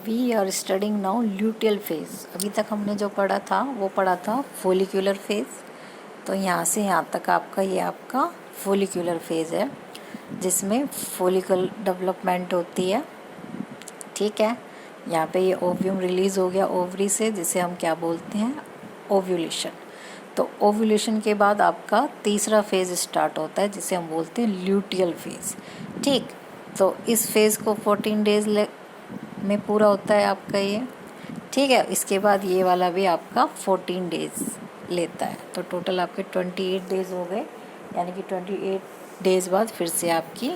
We are studying now luteal phase. अभी तक हमने जो पढ़ा था वो पढ़ा था फोलिकुलर फेज। तो यहाँ से यहाँ तक आपका ये आपका फोलिकुलर फेज है जिसमें फोलिकल डेवलपमेंट होती है। ठीक है, यहाँ पे ये ओव्यूम रिलीज़ हो गया ओवरी से, जिसे हम क्या बोलते हैं, ओव्यूलेशन। तो ओव्यूलेशन के बाद आपका तीसरा फेज़ स्टार्ट होता है जिसे हम बोलते हैं ल्यूटियल फेज़। ठीक, तो इस फेज़ को 14 डेज़ में पूरा होता है आपका ये। ठीक है, इसके बाद ये वाला भी आपका 14 डेज़ लेता है। तो टोटल आपके 28 डेज़ हो गए, यानी कि 28 डेज़ बाद फिर से आपकी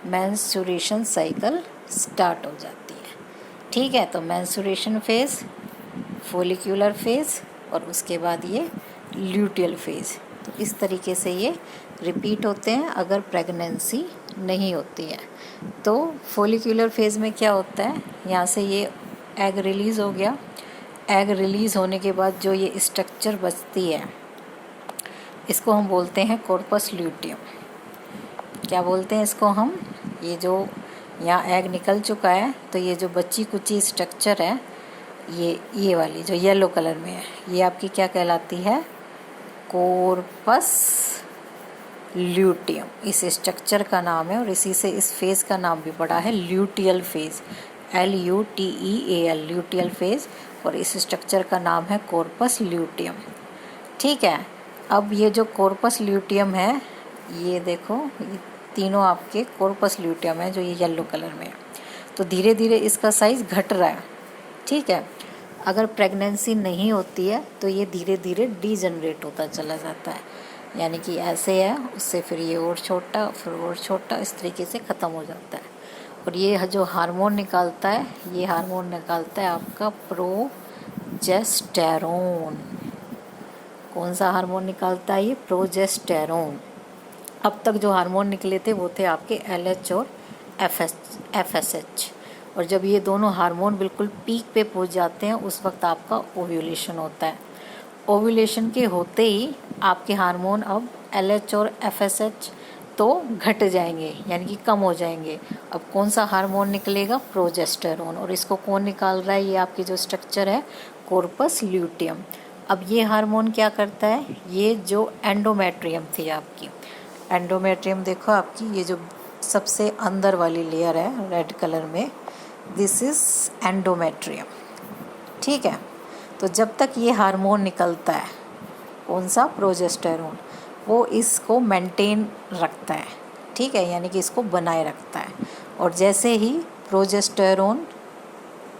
मेंस्ट्रुएशन साइकिल स्टार्ट हो जाती है। ठीक है, तो मेंस्ट्रुएशन फेज़, फोलिकुलर फेज़ और उसके बाद ये ल्यूटियल फेज़। तो इस तरीके से ये रिपीट होते हैं अगर प्रेगनेंसी नहीं होती है। तो फोलिकुलर फेज़ में क्या होता है, यहाँ से ये एग रिलीज़ हो गया। एग रिलीज़ होने के बाद जो ये स्ट्रक्चर बचती है इसको हम बोलते हैं कॉर्पस ल्यूटियम। क्या बोलते हैं इसको हम, ये जो यहाँ एग निकल चुका है तो ये जो बची कुची स्ट्रक्चर है, ये वाली जो येलो कलर में है, ये आपकी क्या कहलाती है, कॉर्पस ल्यूटियम। इस स्ट्रक्चर का नाम है और इसी से इस फेज़ का नाम भी पड़ा है luteal phase, LUTEAL, luteal phase. और इस स्ट्रक्चर का नाम है कॉर्पस ल्यूटियम। ठीक है, अब ये जो कॉर्पस ल्यूटियम है, ये देखो, ये तीनों आपके कॉर्पस ल्यूटियम है जो ये येलो कलर में है। तो धीरे धीरे इसका साइज़ घट रहा है। ठीक है, अगर प्रेगनेंसी नहीं होती है तो ये धीरे धीरे डीजनरेट होता चला जाता है, यानी कि ऐसे है, उससे फिर ये और छोटा, फिर और छोटा, इस तरीके से ख़त्म हो जाता है। और ये जो हार्मोन निकालता है, ये हार्मोन निकालता है आपका प्रोजेस्टेरोन। कौन सा हार्मोन निकालता है ये, प्रोजेस्टेरोन। अब तक जो हार्मोन निकले थे वो थे आपके LH और FSH। और जब ये दोनों हार्मोन बिल्कुल पीक पे पहुंच जाते हैं उस वक्त आपका ओव्यूलेशन होता है। ओव्यूलेशन के होते ही आपके हार्मोन अब LH और FSH तो घट जाएंगे, यानी कि कम हो जाएंगे। अब कौन सा हार्मोन निकलेगा, प्रोजेस्टेरोन। और इसको कौन निकाल रहा है, ये आपकी जो स्ट्रक्चर है कॉर्पस ल्यूटियम। अब ये हार्मोन क्या करता है, ये जो एंडोमेट्रियम थी आपकी, एंडोमेट्रियम देखो आपकी, ये जो सबसे अंदर वाली लेयर है रेड कलर में, दिस इज़ एंडोमेट्रियम। ठीक है, तो जब तक ये हार्मोन निकलता है, कौन सा, प्रोजेस्टेरोन, वो इसको मेंटेन रखता है। ठीक है, यानी कि इसको बनाए रखता है। और जैसे ही प्रोजेस्टेरोन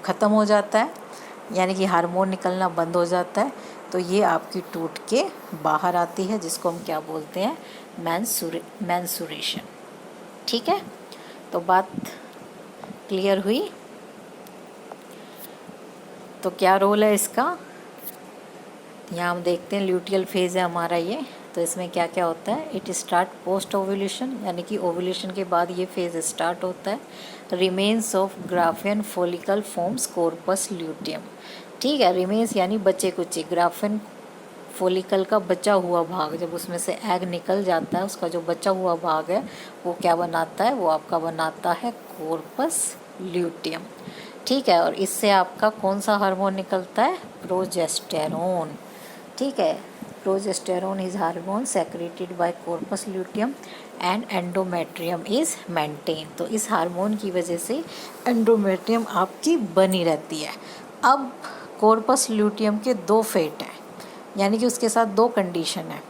ख़त्म हो जाता है, यानी कि हार्मोन निकलना बंद हो जाता है, तो ये आपकी टूट के बाहर आती है, जिसको हम क्या बोलते हैं, मेंस्ट्रुएशन। ठीक है, तो बात क्लियर हुई। तो क्या रोल है इसका, यहाँ हम देखते हैं ल्यूटियल फेज़ है हमारा ये। तो इसमें क्या क्या होता है, इट स्टार्ट पोस्ट ओव्यूलेशन, यानी कि ओव्यूलेशन के बाद ये फेज़ स्टार्ट होता है। Remains of Graafian follicle forms corpus luteum. ठीक है, रिमेन्स यानी बचे कुचे, ग्राफियन फॉलिकल का बचा हुआ भाग, जब उसमें से एग निकल जाता है, उसका जो बचा हुआ भाग है वो क्या बनाता है, वो आपका बनाता है कॉर्पस ल्यूटियम। ठीक है, और इससे आपका कौन सा हार्मोन निकलता है, प्रोजेस्टेरोन। ठीक है, progesterone is hormone secreted bye corpus luteum and endometrium is maintain. तो इस हार्मोन की वजह से एंडोमेट्रियम आपकी बनी रहती है। अब कॉर्पस ल्यूटियम के दो फेट हैं, यानी कि उसके साथ दो कंडीशन है,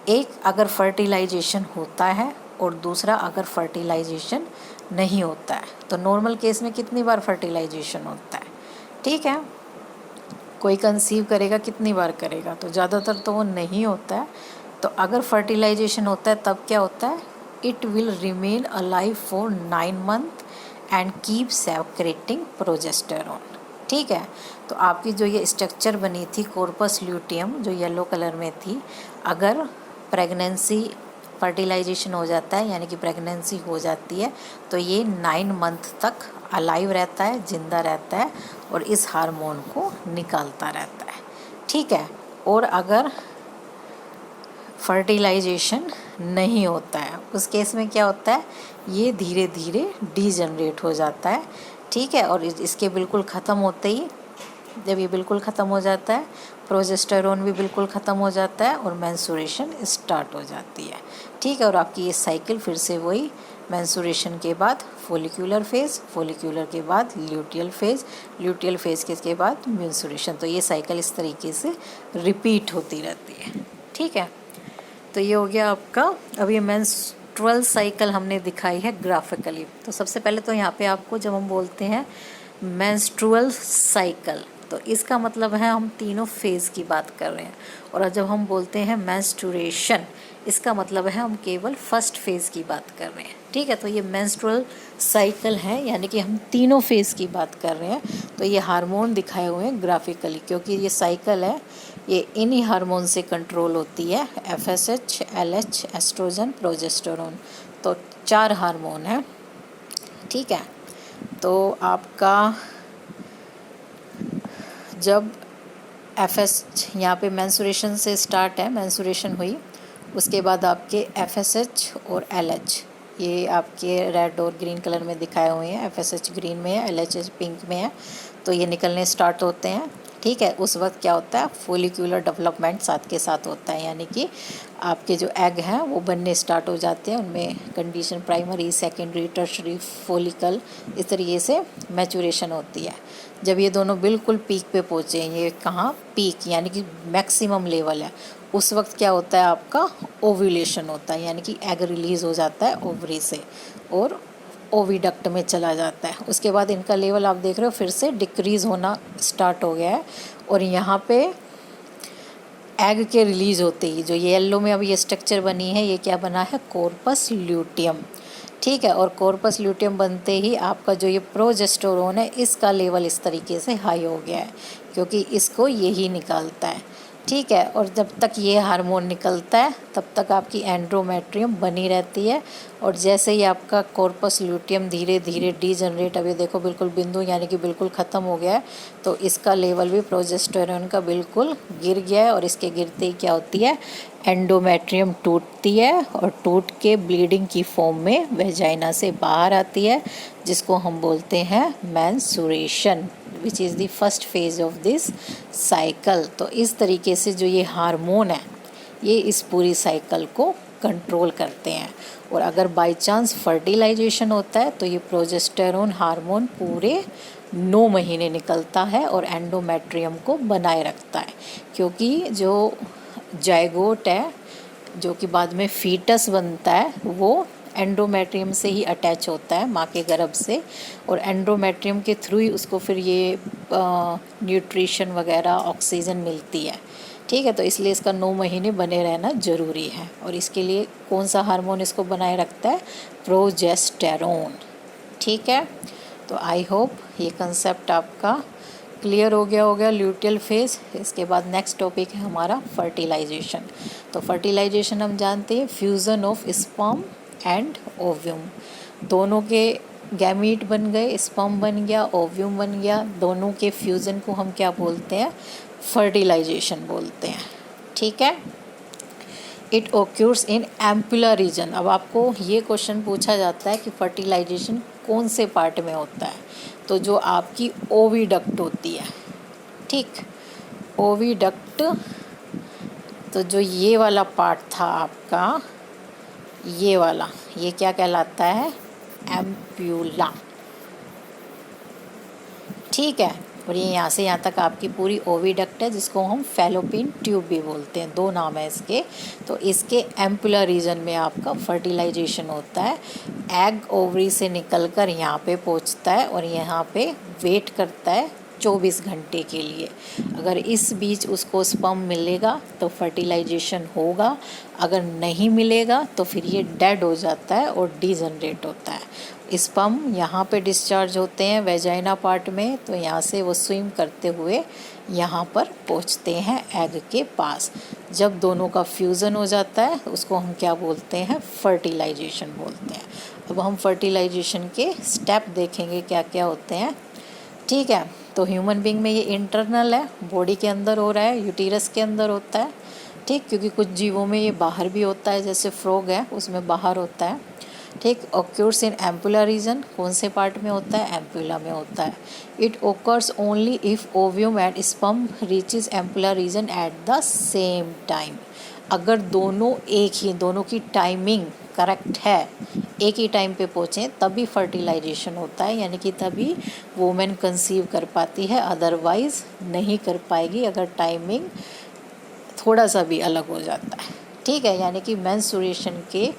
एक अगर फर्टिलाइजेशन होता है और दूसरा अगर फर्टिलाइजेशन नहीं होता है। तो नॉर्मल केस में कितनी बार फर्टिलाइजेशन होता है, ठीक है, कोई कंसीव करेगा कितनी बार करेगा, तो ज़्यादातर तो वो नहीं होता है। तो अगर फर्टिलाइजेशन होता है तब क्या होता है, it will remain alive for 9 month and keep secreting progesterone. ठीक है, तो आपकी जो ये स्ट्रक्चर बनी थी कॉर्पस ल्यूटियम जो येलो कलर में थी, अगर प्रेगनेंसी फर्टिलाइजेशन हो जाता है, यानी कि प्रेगनेंसी हो जाती है, तो ये 9 मंथ तक अलाइव रहता है, जिंदा रहता है और इस हार्मोन को निकालता रहता है। ठीक है, और अगर फर्टिलाइजेशन नहीं होता है उस केस में क्या होता है, ये धीरे धीरे डीजनरेट हो जाता है, ठीक है। और इसके बिल्कुल ख़त्म होते ही, जब ये बिल्कुल ख़त्म हो जाता है, प्रोजेस्टेरोन भी बिल्कुल ख़त्म हो जाता है और मेंस्ट्रुएशन स्टार्ट हो जाती है। ठीक है। और आपकी ये साइकिल फिर से वही, मेंस्ट्रुएशन के बाद फोलिकुलर फेज़, फोलिकुलर के बाद ल्यूटियल फेज़, ल्यूटियल फेज़ के बाद मेंस्ट्रुएशन। तो ये साइकिल इस तरीके से रिपीट होती रहती है। ठीक है। तो ये हो गया आपका। अब ये मेंस्ट्रुअल साइकिल हमने दिखाई है ग्राफिकली। तो सबसे पहले तो यहाँ पे आपको, जब हम बोलते हैं मेंस्ट्रुअल साइकिल, तो इसका मतलब है हम तीनों फेज़ की बात कर रहे हैं। और जब हम बोलते हैं मेंस्ट्रुएशन, इसका मतलब है हम केवल फर्स्ट फेज़ की बात कर रहे हैं। ठीक है। तो ये मेंस्ट्रुअल साइकिल है, यानी कि हम तीनों फेज़ की बात कर रहे हैं। तो ये हार्मोन दिखाए हुए हैं ग्राफिकली, क्योंकि ये साइकिल है, ये इन्हीं हार्मोन से कंट्रोल होती है, FSH, LH, एस्ट्रोजन, प्रोजेस्टेरोन। तो 4 हार्मोन हैं। ठीक है। तो आपका जब FSH यहाँ पे मेंस्ट्रुएशन से स्टार्ट है, मेंस्ट्रुएशन हुई, उसके बाद आपके FSH और LH, ये आपके रेड और ग्रीन कलर में दिखाए हुए हैं। FSH ग्रीन में है, LH पिंक में है। तो ये निकलने स्टार्ट होते हैं। ठीक है। उस वक्त क्या होता है, फोलिकुलर डेवलपमेंट साथ के साथ होता है, यानी कि आपके जो एग हैं वो बनने स्टार्ट हो जाते हैं। उनमें condition primary, secondary, tertiary follicle, इस तरीके से मैचुरेशन होती है। जब ये दोनों बिल्कुल पीक पे पहुँचे, ये कहाँ पीक यानी कि मैक्सिमम लेवल है, उस वक्त क्या होता है, आपका ओव्यूलेशन होता है, यानी कि एग रिलीज़ हो जाता है ओवरी से और ओविडक्ट में चला जाता है। उसके बाद इनका लेवल आप देख रहे हो फिर से डिक्रीज़ होना स्टार्ट हो गया है। और यहाँ पे एग के रिलीज़ होते ही, जो ये येलो में अब ये स्ट्रक्चर बनी है, ये क्या बना है, कॉर्पस ल्यूटियम। ठीक है। और कॉर्पस ल्यूटियम बनते ही आपका जो ये प्रोजेस्टेरोन है, इसका लेवल इस तरीके से हाई हो गया है, क्योंकि इसको यही निकालता है। ठीक है। और जब तक ये हार्मोन निकलता है तब तक आपकी एंड्रोमेट्रियम बनी रहती है। और जैसे ही आपका कॉर्पस ल्यूटियम धीरे धीरे डीजनरेट, अभी देखो बिल्कुल बिंदु यानी कि बिल्कुल ख़त्म हो गया है, तो इसका लेवल भी प्रोजेस्टेरोन का बिल्कुल गिर गया है। और इसके गिरते ही क्या होती है, एंडोमेट्रियम टूटती है और टूट के ब्लीडिंग की फॉर्म में वेजाइना से बाहर आती है, जिसको हम बोलते हैं menstruation, which is the first phase of this cycle. तो इस तरीके से जो ये हार्मोन है, ये इस पूरी साइकिल को कंट्रोल करते हैं। और अगर बाय चांस फर्टिलाइजेशन होता है तो ये प्रोजेस्टेरोन हार्मोन पूरे 9 महीने निकलता है और एंडोमेट्रियम को बनाए रखता है, क्योंकि जो जायगोट है, जो कि बाद में फीटस बनता है, वो एंडोमेट्रियम से ही अटैच होता है, माँ के गर्भ से। और एंडोमेट्रियम के थ्रू ही उसको फिर ये न्यूट्रिशन वगैरह, ऑक्सीजन मिलती है। ठीक है। तो इसलिए इसका 9 महीने बने रहना ज़रूरी है। और इसके लिए कौन सा हार्मोन इसको बनाए रखता है, प्रोजेस्टेरोन। ठीक है। तो आई होप ये कंसेप्ट आपका क्लियर हो गया होगा, ल्यूटियल फेज़। इसके बाद नेक्स्ट टॉपिक है हमारा फर्टिलाइजेशन। तो फर्टिलाइजेशन हम जानते हैं, fusion of sperm and ovum, दोनों के गैमीट बन गए, स्पर्म बन गया, ओव्यूम बन गया, दोनों के फ्यूज़न को हम क्या बोलते हैं, फर्टिलाइजेशन बोलते हैं। ठीक है। It occurs in ampullar region. अब आपको ये क्वेश्चन पूछा जाता है कि फर्टिलाइजेशन कौन से पार्ट में होता है, तो जो आपकी ओविडक्ट होती है। ठीक, ओविडक्ट, तो जो ये वाला पार्ट था आपका, ये वाला, ये क्या कहलाता है, एम्प्यूला। ठीक है। और ये यहाँ से यहाँ तक आपकी पूरी ओविडक्ट है, जिसको हम फैलोपियन ट्यूब भी बोलते हैं, 2 नाम है इसके। तो इसके एम्पुलर रीजन में आपका फर्टिलाइजेशन होता है। एग ओवरी से निकलकर यहाँ पे पहुँचता है और यहाँ पे वेट करता है 24 घंटे के लिए। अगर इस बीच उसको स्पर्म मिलेगा तो फर्टिलाइजेशन होगा, अगर नहीं मिलेगा तो फिर ये डेड हो जाता है और डीजनरेट होता है। स्पर्म यहाँ पे डिस्चार्ज होते हैं वेजाइना पार्ट में, तो यहाँ से वो स्विम करते हुए यहाँ पर पहुँचते हैं एग के पास। जब दोनों का फ्यूज़न हो जाता है उसको हम क्या बोलते हैं, फर्टिलाइजेशन बोलते हैं। अब हम फर्टिलाइजेशन के स्टेप देखेंगे क्या क्या होते हैं। ठीक है। तो ह्यूमन बीइंग में ये इंटरनल है, बॉडी के अंदर हो रहा है, यूटीरस के अंदर होता है। ठीक, क्योंकि कुछ जीवों में ये बाहर भी होता है, जैसे फ्रॉग है उसमें बाहर होता है। ठीक। ऑक्यूर्स इन एम्पुला रीजन, कौन से पार्ट में होता है? एम्पुला में होता है। It occurs only if ovum and sperm reaches ampulla region at the same time. अगर दोनों दोनों की टाइमिंग करेक्ट है, एक ही टाइम पे पहुँचें तभी फर्टिलाइजेशन होता है, यानी कि तभी वुमेन कंसीव कर पाती है, अदरवाइज नहीं कर पाएगी अगर टाइमिंग थोड़ा सा भी अलग हो जाता है। ठीक है, यानी कि मेंस्ट्रुएशन के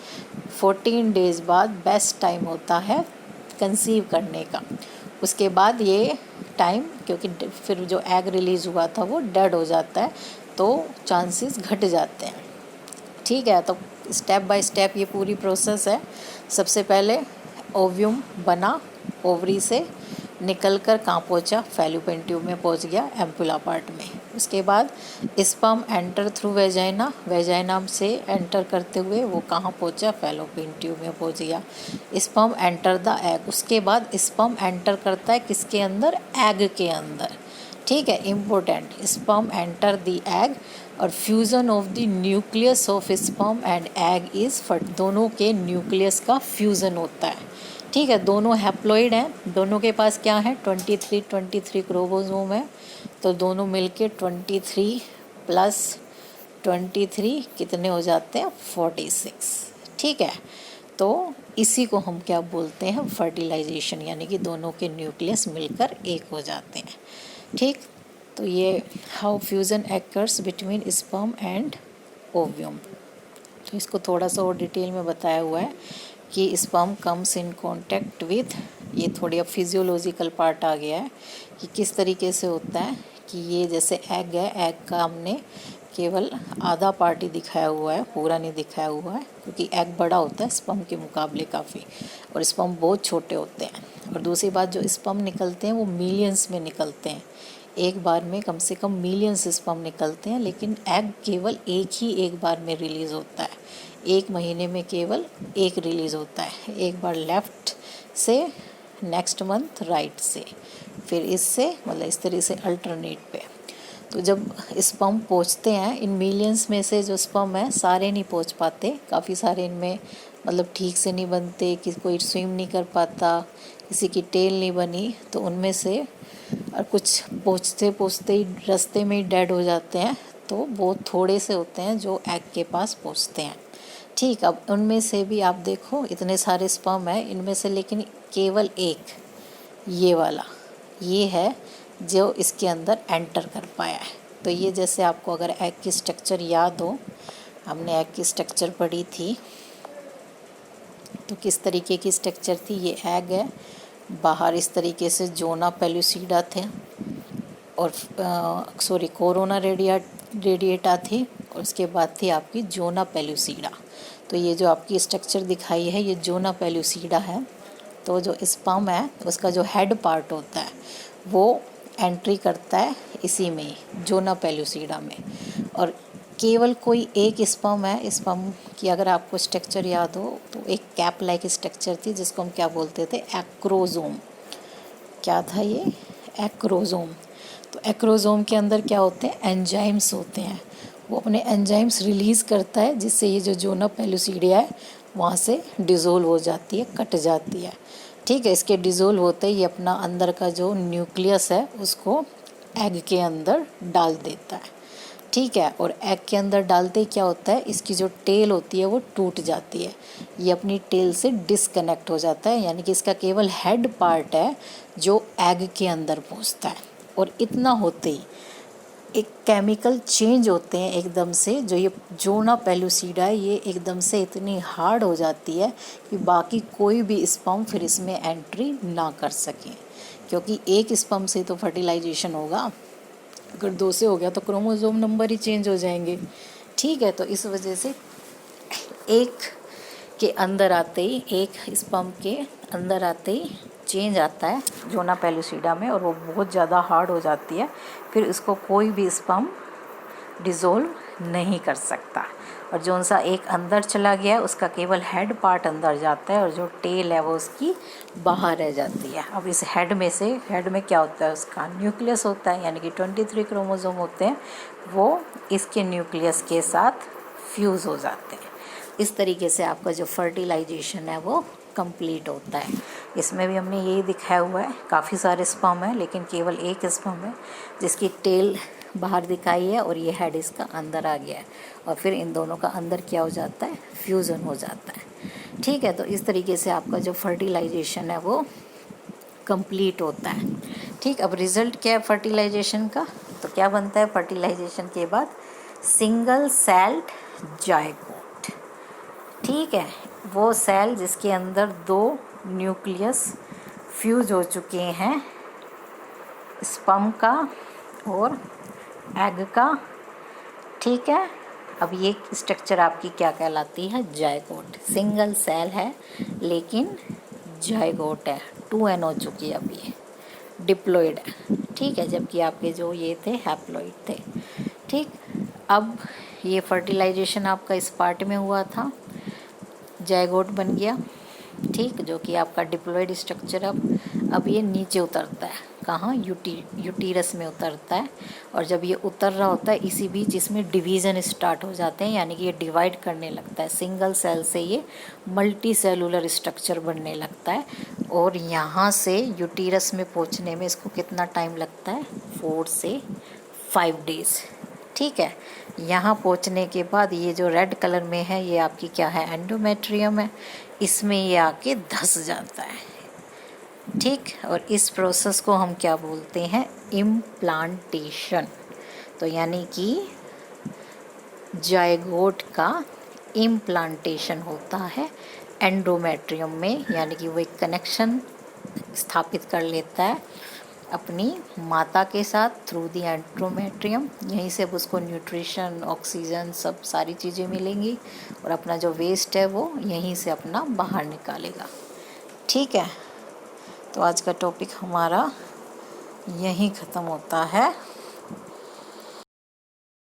14 डेज़ बाद बेस्ट टाइम होता है कंसीव करने का। उसके बाद ये टाइम, क्योंकि फिर जो एग रिलीज़ हुआ था वो डेड हो जाता है, तो चांसेस घट जाते हैं। ठीक है, तो स्टेप बाय स्टेप ये पूरी प्रोसेस है। सबसे पहले ओव्यूम बना, ओवरी से निकल कर कहाँ पहुँचा? फैलोपियन ट्यूब में पहुँच गया, एम्पुला पार्ट में। उसके बाद sperm enter through vagina, vagina से एंटर करते हुए वो कहाँ पहुँचा? फैलोपियन ट्यूब में पहुँच गया। स्पर्म एंटर द एग, उसके बाद स्पर्म एंटर करता है किसके अंदर? एग के अंदर। ठीक है, important. Sperm enter the egg और fusion of the nucleus of sperm and egg is दोनों के न्यूक्लियस का फ्यूज़न होता है। ठीक है, दोनों हैप्लॉइड हैं, दोनों के पास क्या है? 23 क्रोमोसोम है, तो दोनों मिलके 23 प्लस 23 कितने हो जाते हैं? 46। ठीक है, तो इसी को हम क्या बोलते हैं? फर्टिलाइजेशन, यानी कि दोनों के न्यूक्लियस मिलकर एक हो जाते हैं। ठीक, तो ये how fusion occurs between sperm and ovum. तो इसको थोड़ा सा और डिटेल में बताया हुआ है कि sperm comes in contact with, ये थोड़ी अब फिजियोलॉजिकल पार्ट आ गया है कि किस तरीके से होता है कि ये जैसे एग है, एग का हमने केवल आधा पार्ट ही दिखाया हुआ है, पूरा नहीं दिखाया हुआ है, क्योंकि एग बड़ा होता है स्पर्म के मुकाबले काफ़ी, और स्पर्म बहुत छोटे होते हैं। और दूसरी बात, जो स्पर्म निकलते हैं वो मिलियंस में निकलते हैं, एक बार में कम से कम मिलियंस स्पर्म निकलते हैं, लेकिन एग केवल एक बार में रिलीज़ होता है, एक महीने में केवल एक रिलीज़ होता है, एक बार लेफ़्ट से, नेक्स्ट मंथ राइट से, फिर इससे, मतलब इस तरह से अल्टरनेट पे। तो जब स्पर्म पहुँचते हैं, इन मिलियंस में से जो स्पर्म है सारे नहीं पहुँच पाते, काफ़ी सारे इनमें मतलब ठीक से नहीं बनते, कि कोई स्विम नहीं कर पाता, किसी की टेल नहीं बनी, तो उनमें से और कुछ पहुँचते ही रास्ते में ही डेड हो जाते हैं। तो बहुत थोड़े से होते हैं जो एग के पास पहुँचते हैं। ठीक, अब उनमें से भी आप देखो इतने सारे स्पर्म है, इनमें से लेकिन केवल एक, ये वाला, ये है जो इसके अंदर एंटर कर पाया है। तो ये जैसे आपको अगर एग की स्ट्रक्चर याद हो, हमने एग की स्ट्रक्चर पढ़ी थी, तो किस तरीके की स्ट्रक्चर थी? ये एग है, बाहर इस तरीके से जोना पेलुसिडा थे, और कोरोना रेडिएटा थी, और उसके बाद थी आपकी जोना पेलुसिडा। तो ये जो आपकी स्ट्रक्चर दिखाई है, ये जोना पेलुसिडा है। तो जो स्पर्म है उसका जो हेड पार्ट होता है वो एंट्री करता है इसी में, जोना पेलुसिडा में, और केवल कोई एक स्पर्म है। स्पर्म की अगर आपको स्ट्रक्चर याद हो तो एक कैप लाइक स्ट्रक्चर थी, जिसको हम क्या बोलते थे? एक्रोजोम। क्या था ये? एक्रोजोम। तो एक्रोजोम के अंदर क्या होते हैं? एंजाइम्स होते हैं, वो अपने एंजाइम्स रिलीज़ करता है, जिससे ये जो जोना पेलुसिडिया है वहाँ से डिज़ोल्व हो जाती है, कट जाती है। ठीक है, इसके डिज़ोल्व होते ही अपना अंदर का जो न्यूक्लियस है उसको एग के अंदर डाल देता है। ठीक है, और एग के अंदर डालते ही क्या होता है? इसकी जो टेल होती है वो टूट जाती है, ये अपनी टेल से डिसकनेक्ट हो जाता है, यानी कि इसका केवल हेड पार्ट है जो एग के अंदर पहुंचता है। और इतना होते ही एक केमिकल चेंज होते हैं एकदम से, जो ये जोना पेलुसिडा है ये एकदम से इतनी हार्ड हो जाती है कि बाकी कोई भी स्पर्म फिर इसमें एंट्री ना कर सके, क्योंकि एक स्पर्म से तो फर्टिलाइजेशन होगा, अगर 2 से हो गया तो क्रोमोसोम नंबर ही चेंज हो जाएंगे। ठीक है, तो इस वजह से एक के अंदर आते ही, एक स्पर्म के अंदर आते ही चेंज आता है जोना पेलुसिडा में, और वो बहुत ज़्यादा हार्ड हो जाती है, फिर इसको कोई भी स्पर्म डिज़ोल्व नहीं कर सकता। और जो सा एक अंदर चला गया उसका केवल हेड पार्ट अंदर जाता है, और जो टेल है वो उसकी बाहर रह जाती है। अब इस हेड में से, हेड में क्या होता है? उसका न्यूक्लियस होता है, यानी कि 23 क्रोमोसोम होते हैं, वो इसके न्यूक्लियस के साथ फ्यूज़ हो जाते हैं। इस तरीके से आपका जो फर्टिलाइजेशन है वो कंप्लीट होता है। इसमें भी हमने यही दिखाया हुआ है, काफ़ी सारे स्पर्म है लेकिन केवल एक स्पर्म है जिसकी टेल बाहर दिखाई है और ये हेड इसका अंदर आ गया है और फिर इन दोनों का अंदर क्या हो जाता है, फ्यूज़न हो जाता है। ठीक है, तो इस तरीके से आपका जो फर्टिलाइजेशन है वो कंप्लीट होता है। ठीक, अब रिज़ल्ट क्या है फर्टिलाइजेशन का, तो क्या बनता है फर्टिलाइजेशन के बाद, सिंगल सेल्ड जायगोट। ठीक है, वो सेल जिसके अंदर 2 न्यूक्लियस फ्यूज हो चुके हैं, स्पर्म का और एग का। ठीक है, अब ये स्ट्रक्चर आपकी क्या कहलाती है, जायगोट। सिंगल सेल है लेकिन जायगोट है, 2n हो चुकी है, अब ये डिप्लॉयड है। ठीक है, जबकि आपके जो ये थे हैप्लॉइड थे। ठीक, अब ये फर्टिलाइजेशन आपका इस पार्ट में हुआ था, जायगोट बन गया। ठीक, जो कि आपका डिप्लॉयड स्ट्रक्चर अब ये नीचे उतरता है, कहाँ, यूटीरस में उतरता है। और जब ये उतर रहा होता है इसी बीच इसमें डिवीज़न स्टार्ट हो जाते हैं, यानी कि ये डिवाइड करने लगता है। सिंगल सेल से ये मल्टी सेलुलर स्ट्रक्चर बनने लगता है और यहाँ से यूटीरस में पहुँचने में इसको कितना टाइम लगता है, 4 से 5 डेज़। ठीक है, यहाँ पहुँचने के बाद ये जो रेड कलर में है ये आपकी क्या है, एंडोमेट्रियम है, इसमें ये आके धंस जाता है। ठीक, और इस प्रोसेस को हम क्या बोलते हैं, इम्प्लांटेशन। तो यानी कि जायगोट का इम्प्लांटेशन होता है एंडोमेट्रियम में, यानी कि वो एक कनेक्शन स्थापित कर लेता है अपनी माता के साथ थ्रू दी एंडोमेट्रियम। यहीं से अब उसको न्यूट्रिशन, ऑक्सीजन, सब सारी चीज़ें मिलेंगी और अपना जो वेस्ट है वो यहीं से अपना बाहर निकालेगा। ठीक है, तो आज का टॉपिक हमारा यहीं ख़त्म होता है।